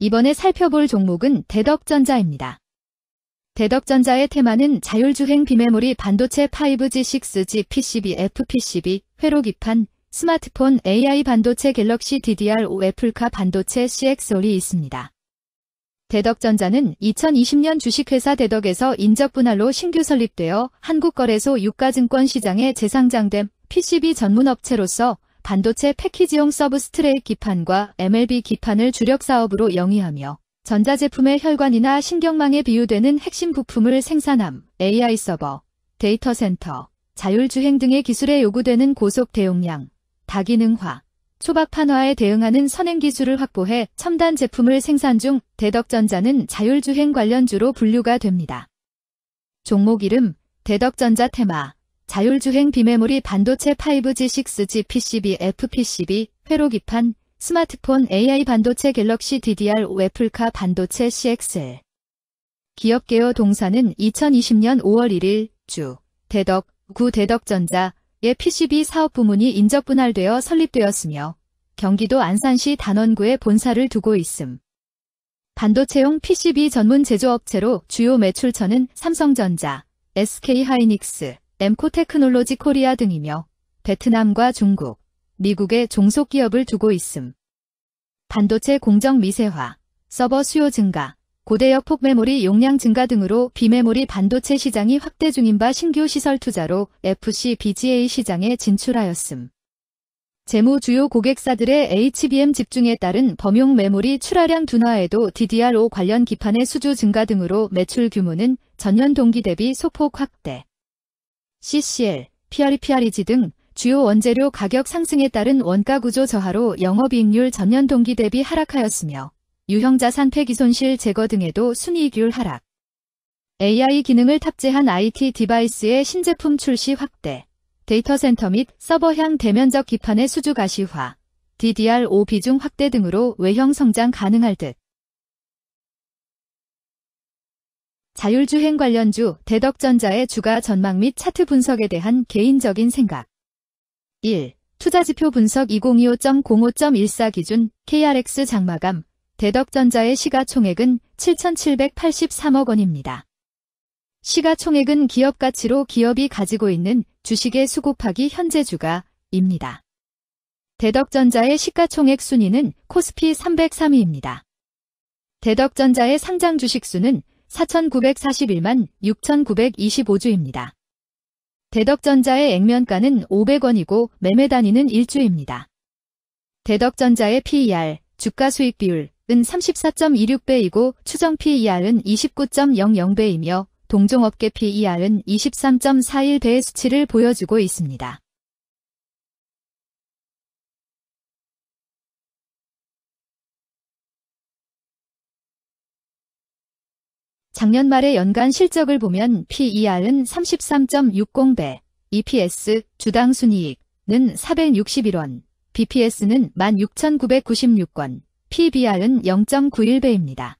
이번에 살펴볼 종목은 대덕전자입니다. 대덕전자의 테마는 자율주행 비메모리 반도체 5G, 6G, PCB, FPCB, 회로기판, 스마트폰, AI 반도체 갤럭시 DDR5 애플카 반도체 CXOL이 있습니다. 대덕전자는 2020년 주식회사 대덕에서 인적분할로 신규 설립되어 한국거래소 유가증권 시장에 재상장된 PCB 전문 업체로서 반도체 패키지용 서브스트레이트 기판과 MLB 기판을 주력 사업으로 영위하며 전자제품의 혈관이나 신경망에 비유되는 핵심 부품을 생산함, AI 서버, 데이터 센터, 자율주행 등의 기술에 요구되는 고속 대용량, 다기능화, 초박판화에 대응하는 선행기술을 확보해 첨단 제품을 생산 중 대덕전자는 자율주행 관련주로 분류가 됩니다. 종목 이름 대덕전자 테마 자율주행 비메모리 반도체 5G, 6G, PCB, FPCB, 회로기판, 스마트폰, AI 반도체 갤럭시 DDR5 애플카 반도체 CXL 기업개요 동사는 2020년 5월 1일 주 대덕, 구 대덕전자의 PCB 사업부문이 인적분할되어 설립되었으며 경기도 안산시 단원구에 본사를 두고 있음. 반도체용 PCB 전문 제조업체로 주요 매출처는 삼성전자, SK하이닉스, 엠코테크놀로지 코리아 등이며 베트남과 중국, 미국의 종속기업을 두고 있음. 반도체 공정 미세화, 서버 수요 증가, 고대역 폭메모리 용량 증가 등으로 비메모리 반도체 시장이 확대 중인 바 신규 시설 투자로 FCBGA 시장에 진출하였음. 재무 주요 고객사들의 HBM 집중에 따른 범용 메모리 출하량 둔화에도 DDR5 관련 기판의 수주 증가 등으로 매출 규모는 전년 동기 대비 소폭 확대. CCL, PREG 등 주요 원재료 가격 상승에 따른 원가 구조 저하로 영업이익률 전년 동기 대비 하락하였으며 유형자산 폐기손실 제거 등에도 순이익률 하락. AI 기능을 탑재한 IT 디바이스의 신제품 출시 확대, 데이터 센터 및 서버향 대면적 기판의 수주 가시화, DDR5 비중 확대 등으로 외형 성장 가능할 듯. 자율주행 관련주 대덕전자의 주가 전망 및 차트 분석에 대한 개인적인 생각. 1. 투자지표 분석 2025.05.14 기준 KRX 장마감 대덕전자의 시가총액은 7,783억 원입니다. 시가총액은 기업가치로 기업이 가지고 있는 주식의 수 곱하기 현재 주가입니다. 대덕전자의 시가총액 순위는 코스피 303위입니다. 대덕전자의 상장 주식수는 4,941만 6,925주입니다. 대덕전자의 액면가는 500원이고 매매 단위는 1주입니다. 대덕전자의 PER, 주가수익 비율은 34.26배이고 추정 PER은 29.00배이며 동종업계 PER은 23.41배의 수치를 보여주고 있습니다. 작년 말의 연간 실적을 보면 PER은 33.60배, EPS, 주당 순이익은 461원, BPS는 16,996원, PBR은 0.91배입니다.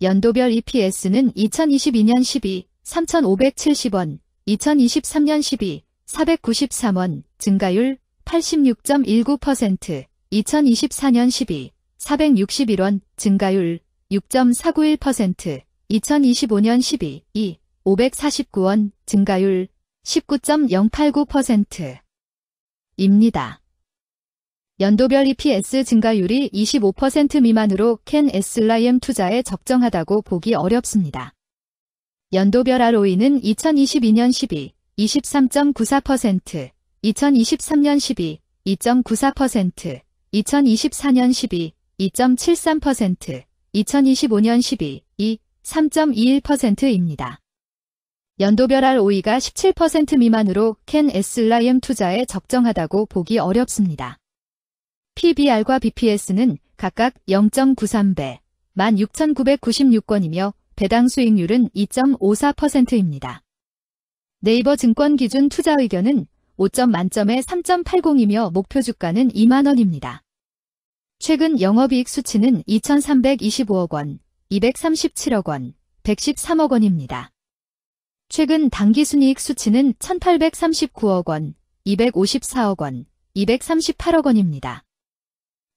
연도별 EPS는 2022년 12, 3,570원, 2023년 12, 493원, 증가율 86.19%, 2024년 12, 461원, 증가율 6.491%, 2025년 12, 2, 549원, 증가율 19.089%입니다. 연도별 EPS 증가율이 25% 미만으로 캔 SLIM 투자에 적정하다고 보기 어렵습니다. 연도별 ROE는 2022년 12, 23.94%, 2023년 12, 2.94%, 2024년 12, 2.73%, 2025년 12, 2, 3.21%입니다. 연도별 ROE가 17% 미만으로 캔 SLIM 투자에 적정하다고 보기 어렵습니다. PBR과 BPS는 각각 0.93배, 16,996원이며 배당 수익률은 2.54%입니다. 네이버 증권 기준 투자 의견은 5점 만점에 3.80이며 목표 주가는 2만원입니다. 최근 영업이익 수치는 2,325억 원, 237억 원, 113억 원입니다. 최근 당기순이익 수치는 1,839억 원, 254억 원, 238억 원입니다.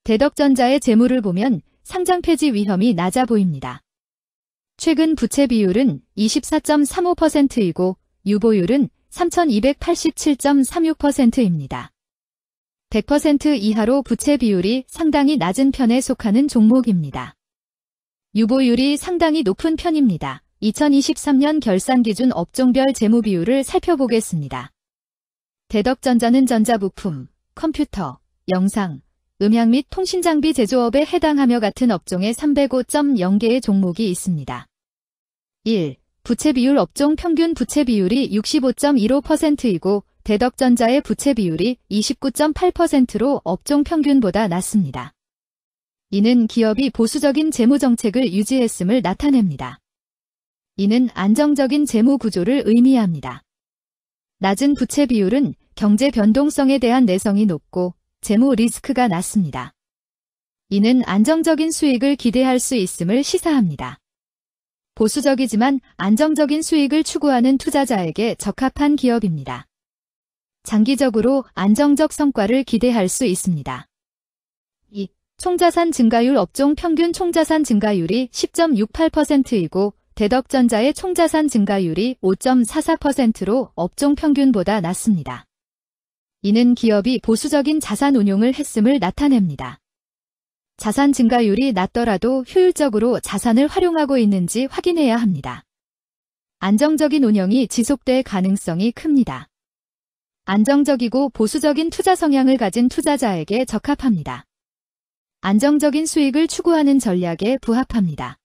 대덕전자의 재물을 보면 상장 폐지 위험이 낮아 보입니다. 최근 부채 비율은 24.35%이고 유보율은 3,287.36%입니다. 100% 이하로 부채 비율이 상당히 낮은 편에 속하는 종목입니다. 유보율이 상당히 높은 편입니다. 2023년 결산 기준 업종별 재무 비율을 살펴보겠습니다. 대덕전자는 전자부품, 컴퓨터, 영상, 음향 및 통신장비 제조업에 해당하며 같은 업종에 305.0개의 종목이 있습니다. 1. 부채 비율 업종 평균 부채 비율이 65.15%이고 대덕전자의 부채 비율이 29.8%로 업종 평균보다 낮습니다. 이는 기업이 보수적인 재무 정책을 유지했음을 나타냅니다. 이는 안정적인 재무 구조를 의미합니다. 낮은 부채 비율은 경제 변동성에 대한 내성이 높고 재무 리스크가 낮습니다. 이는 안정적인 수익을 기대할 수 있음을 시사합니다. 보수적이지만 안정적인 수익을 추구하는 투자자에게 적합한 기업입니다. 장기적으로 안정적 성과를 기대할 수 있습니다. 2. 총자산 증가율 업종 평균 총자산 증가율이 10.68%이고 대덕전자의 총자산 증가율이 5.44%로 업종 평균보다 낮습니다. 이는 기업이 보수적인 자산 운용을 했음을 나타냅니다. 자산 증가율이 낮더라도 효율적으로 자산을 활용하고 있는지 확인해야 합니다. 안정적인 운영이 지속될 가능성이 큽니다. 안정적이고 보수적인 투자 성향을 가진 투자자에게 적합합니다. 안정적인 수익을 추구하는 전략에 부합합니다.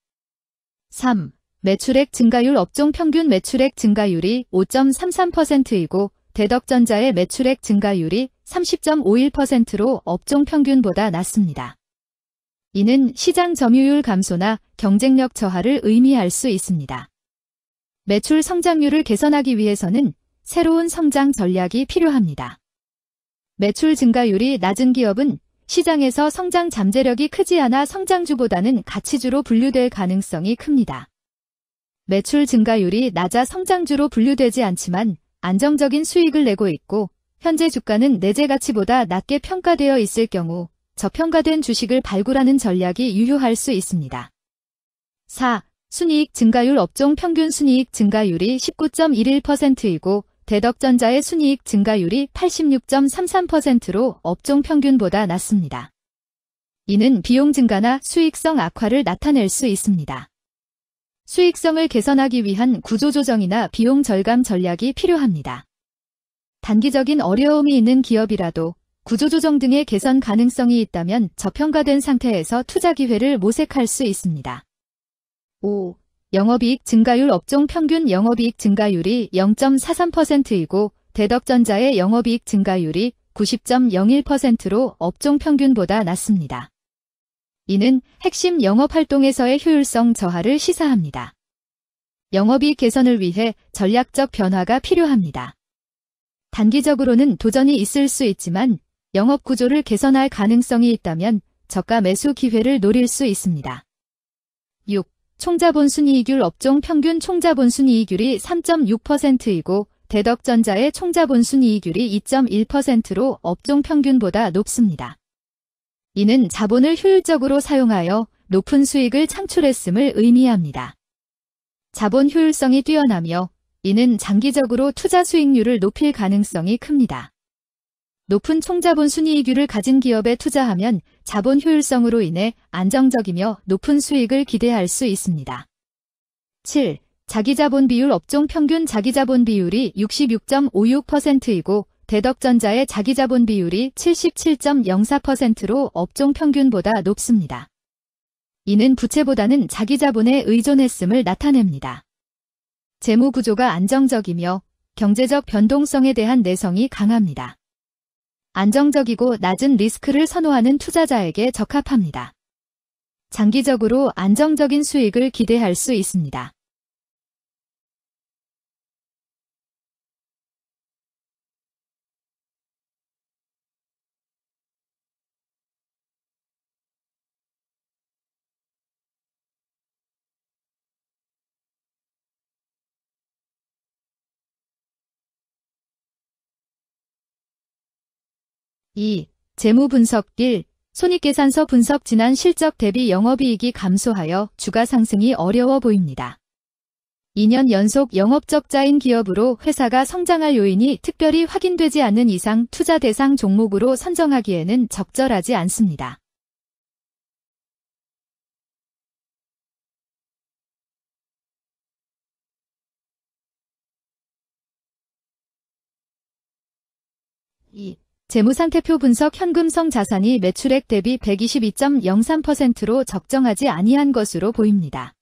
3. 매출액 증가율 업종 평균 매출액 증가율이 5.33%이고 대덕전자의 매출액 증가율이 30.51%로 업종 평균보다 낮습니다. 이는 시장 점유율 감소나 경쟁력 저하를 의미할 수 있습니다. 매출 성장률을 개선하기 위해서는 새로운 성장 전략이 필요합니다. 매출 증가율이 낮은 기업은 시장에서 성장 잠재력이 크지 않아 성장주보다는 가치주로 분류될 가능성이 큽니다. 매출 증가율이 낮아 성장주로 분류되지 않지만 안정적인 수익을 내고 있고 현재 주가는 내재 가치보다 낮게 평가되어 있을 경우 저평가된 주식을 발굴하는 전략이 유효할 수 있습니다. 4. 순이익 증가율 업종 평균 순이익 증가율이 19.11%이고 대덕전자의 순이익 증가율이 86.33%로 업종 평균보다 낮습니다. 이는 비용 증가나 수익성 악화를 나타낼 수 있습니다. 수익성을 개선하기 위한 구조조정이나 비용 절감 전략이 필요합니다. 단기적인 어려움이 있는 기업이라도 구조조정 등의 개선 가능성이 있다면 저평가된 상태에서 투자 기회를 모색할 수 있습니다. 5. 영업이익 증가율 업종 평균 영업이익 증가율이 0.43%이고 대덕전자의 영업이익 증가율이 90.01%로 업종 평균보다 낮습니다. 이는 핵심 영업활동에서의 효율성 저하를 시사합니다. 영업이익 개선을 위해 전략적 변화가 필요합니다. 단기적으로는 도전이 있을 수 있지만 영업 구조를 개선할 가능성이 있다면 저가 매수 기회를 노릴 수 있습니다. 6. 총자본 순이익률 업종 평균 총자본 순이익률이 3.6%이고 대덕전자의 총자본 순이익률이 2.1%로 업종 평균보다 높습니다. 이는 자본을 효율적으로 사용하여 높은 수익을 창출했음을 의미합니다. 자본 효율성이 뛰어나며 이는 장기적으로 투자 수익률을 높일 가능성이 큽니다. 높은 총자본 순이익률을 가진 기업에 투자하면 자본 효율성으로 인해 안정적이며 높은 수익을 기대할 수 있습니다. 7. 자기자본 비율 업종 평균 자기자본 비율이 66.56%이고 대덕전자의 자기자본 비율이 77.04%로 업종 평균보다 높습니다. 이는 부채보다는 자기자본에 의존했음을 나타냅니다. 재무 구조가 안정적이며 경제적 변동성에 대한 내성이 강합니다. 안정적이고 낮은 리스크를 선호하는 투자자에게 적합합니다. 장기적으로 안정적인 수익을 기대할 수 있습니다. (2) 재무 분석 1. 손익계산서 분석 지난 실적 대비 영업이익이 감소하여 주가 상승이 어려워 보입니다. 2년 연속 영업적자인 기업으로 회사가 성장할 요인이 특별히 확인되지 않는 이상 투자 대상 종목으로 선정하기에는 적절하지 않습니다. 재무상태표 분석 현금성 자산이 매출액 대비 122.03%로 적정하지 아니한 것으로 보입니다.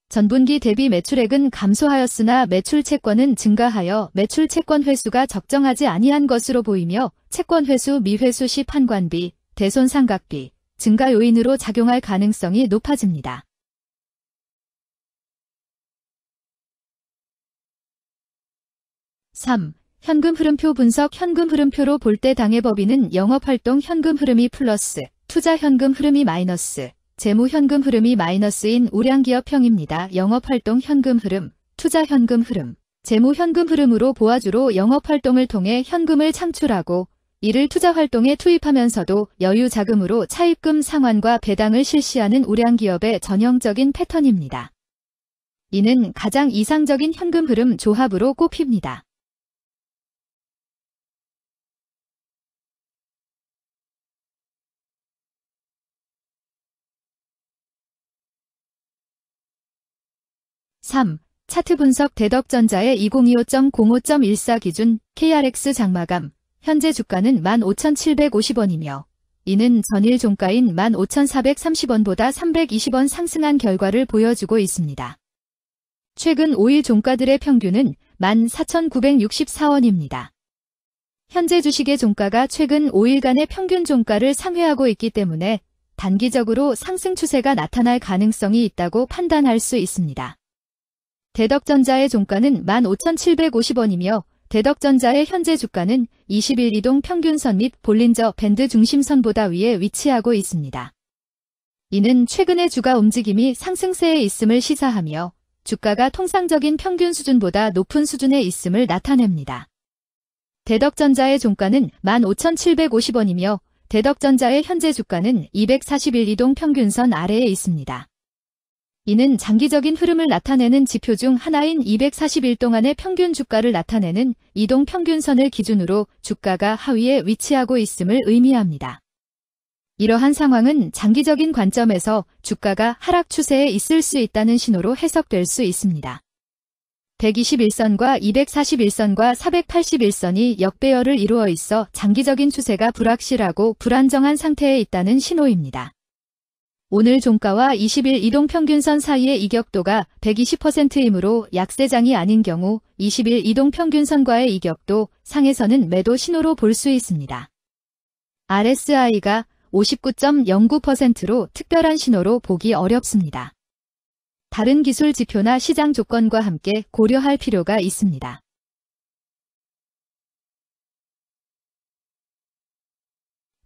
전분기 대비 매출액은 감소하였으나 매출 채권은 증가하여 매출 채권 회수가 적정하지 아니한 것으로 보이며 채권 회수 미회수 시 판관비, 대손상각비, 증가 요인으로 작용할 가능성이 높아집니다. 3. 현금 흐름표 분석 현금 흐름표로 볼 때 당해법인은 영업활동 현금 흐름이 플러스, 투자 현금 흐름이 마이너스, 재무 현금 흐름이 마이너스인 우량기업형입니다. 영업활동 현금 흐름, 투자 현금 흐름, 재무 현금 흐름으로 보아주로 영업활동을 통해 현금을 창출하고 이를 투자활동에 투입하면서도 여유 자금으로 차입금 상환과 배당을 실시하는 우량기업의 전형적인 패턴입니다. 이는 가장 이상적인 현금 흐름 조합으로 꼽힙니다. (3) 차트 분석 대덕전자의 2025.05.14 기준 KRX 장마감 현재 주가는 15,750원이며 이는 전일 종가인 15,430원보다 320원 상승한 결과를 보여주고 있습니다. 최근 5일 종가들의 평균은 14,964원입니다. 현재 주식의 종가가 최근 5일간의 평균 종가를 상회하고 있기 때문에 단기적으로 상승 추세가 나타날 가능성이 있다고 판단할 수 있습니다. 대덕전자의 종가는 15,750원이며 대덕전자의 현재 주가는 20일 이동 평균선 및 볼린저 밴드 중심선보다 위에 위치하고 있습니다. 이는 최근의 주가 움직임이 상승세에 있음을 시사하며 주가가 통상적인 평균 수준보다 높은 수준에 있음을 나타냅니다. 대덕전자의 종가는 15,750원이며 대덕전자의 현재 주가는 241 이동 평균선 아래에 있습니다. 이는 장기적인 흐름을 나타내는 지표 중 하나인 241 동안의 평균 주가를 나타내는 이동 평균선을 기준으로 주가가 하위에 위치하고 있음을 의미합니다. 이러한 상황은 장기적인 관점에서 주가가 하락 추세에 있을 수 있다는 신호로 해석될 수 있습니다. 121선과 241선과 481선이 역배열을 이루어 있어 장기적인 추세가 불확실하고 불안정한 상태에 있다는 신호입니다. 오늘 종가와 20일 이동평균선 사이의 이격도가 120%이므로 약세장이 아닌 경우 20일 이동평균선과의 이격도 상에서는 매도 신호로 볼 수 있습니다. RSI가 59.09%로 특별한 신호로 보기 어렵습니다. 다른 기술 지표나 시장 조건과 함께 고려할 필요가 있습니다.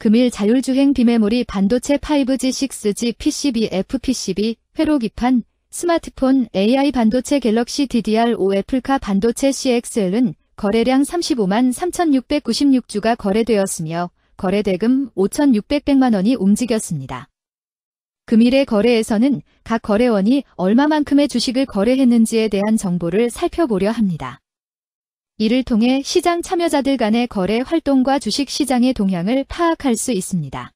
금일 자율주행 비메모리 반도체 5G, 6G, PCB, FPCB, 회로기판, 스마트폰, AI 반도체 갤럭시 DDR5 애플카 반도체 CXL은 거래량 35만 3,696주가 거래되었으며 거래대금 5,600백만 원이 움직였습니다. 금일의 거래에서는 각 거래원이 얼마만큼의 주식을 거래했는지에 대한 정보를 살펴보려 합니다. 이를 통해 시장 참여자들 간의 거래 활동과 주식 시장의 동향을 파악할 수 있습니다.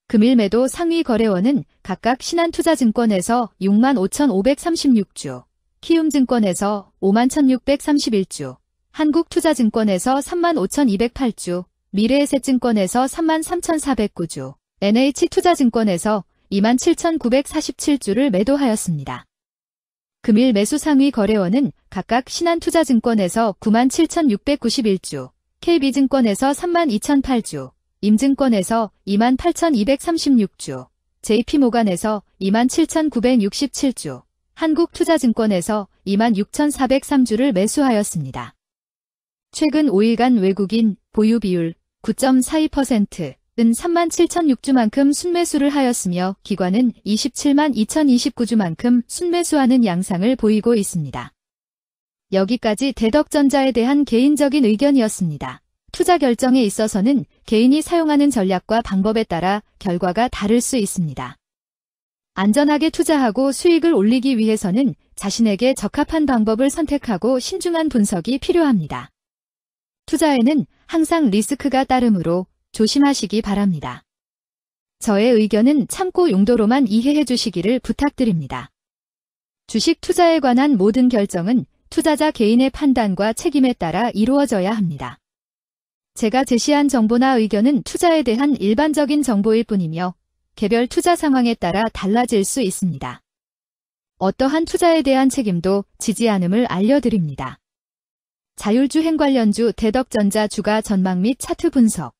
금일 매도 상위 거래원은 각각 신한투자증권에서 65,536주, 키움증권에서 51,631주, 한국투자증권에서 35,208주, 미래에셋증권에서 33,409주, NH투자증권에서 27,947주를 매도하였습니다. 금일 매수 상위 거래원은 각각 신한투자증권에서 97,691주, KB증권에서 32,008주, 임증권에서 28,236주, JP모간에서 27,967주, 한국투자증권에서 26,403주를 매수하였습니다. 최근 5일간 외국인 보유 비율 9.42%는 37,006주만큼 순매수를 하였으며 기관은 27만 2,029주만큼 순매수하는 양상을 보이고 있습니다. 여기까지 대덕전자에 대한 개인적인 의견이었습니다. 투자 결정에 있어서는 개인이 사용하는 전략과 방법에 따라 결과가 다를 수 있습니다. 안전하게 투자하고 수익을 올리기 위해서는 자신에게 적합한 방법을 선택하고 신중한 분석이 필요합니다. 투자에는 항상 리스크가 따르므로 조심하시기 바랍니다. 저의 의견은 참고 용도로만 이해해 주시기를 부탁드립니다. 주식 투자에 관한 모든 결정은 투자자 개인의 판단과 책임에 따라 이루어져야 합니다. 제가 제시한 정보나 의견은 투자에 대한 일반적인 정보일 뿐이며 개별 투자 상황에 따라 달라질 수 있습니다. 어떠한 투자에 대한 책임도 지지 않음을 알려드립니다. 자율주행 관련주 대덕전자 주가 전망 및 차트 분석